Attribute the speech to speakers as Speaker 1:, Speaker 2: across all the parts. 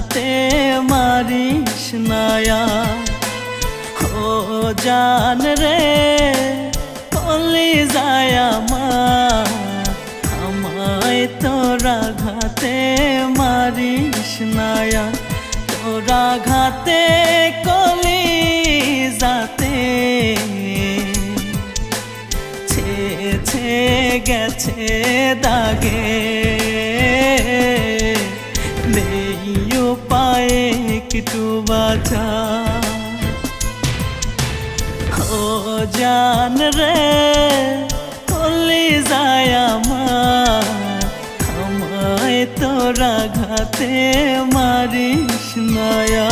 Speaker 1: ঘাতে মারিস নায়া। ও জান রে কলি যায় আমার, আমায় তোরা ঘাতে মারিস নায়া। তোরা ঘাতে কলি যাতে ছে গেছে দাগে, নেই উপায়ে একটু বাঁচা। ও জান রে কলি যায় আমার, আমায় তোরা ঘাতে মারিস নায়া।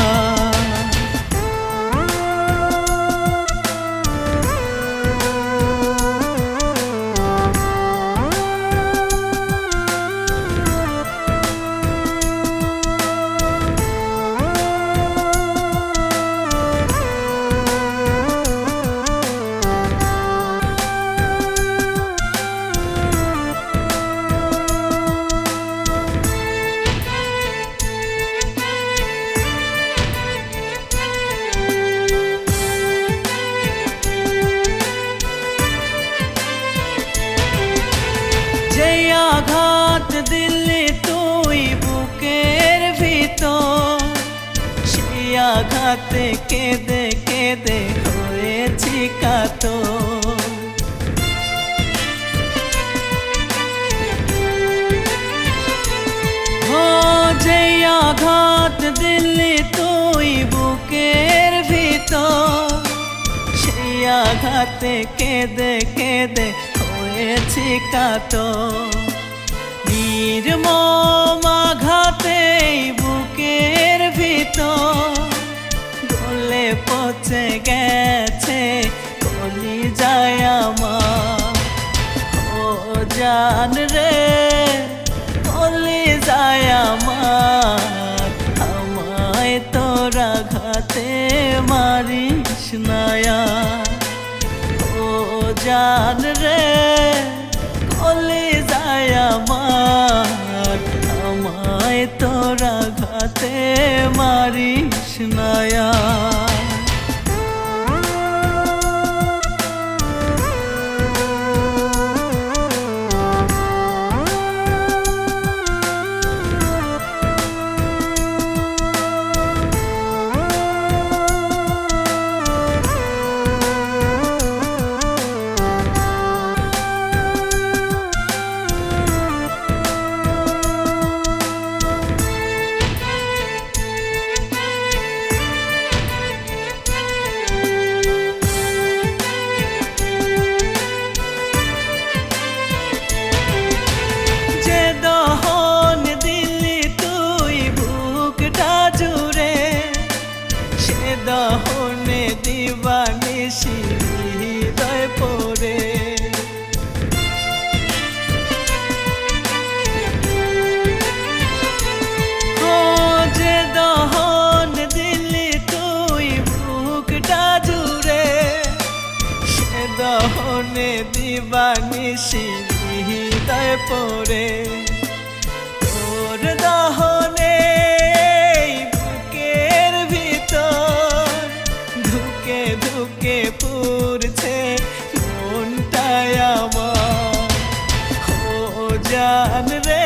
Speaker 1: আঘাত দিলি তুই বুকের ভিতর, সেই আঘাতে কেঁদে কেঁদে হয়েছি কাতর। ও যে আঘাত দিলি তুই বুকের ভিতর, সেই আঘাতে কেঁদে কেঁদে হয়েছি কাতর। নির্মম আঘাতে বুকের ভিতর গলে পচে গেছে কলি যায় আমার। ও জান রে কলি যায় আমার, আমায় তোরা ঘাতে মারিস নায়া। ও জান রে কলি যায় আমার, আমায় তোরা ঘাতে মারিস নায়া। দহনে দিবানিশি হৃদয় পড়ে, ও যে দহন দিলি তুই বুকটা জুড়ে, সে দহনে দিবানিশি হৃদয় পড়ে। তোর দহনে ধুকে পুরছে মনটাই আমার। ও জান রে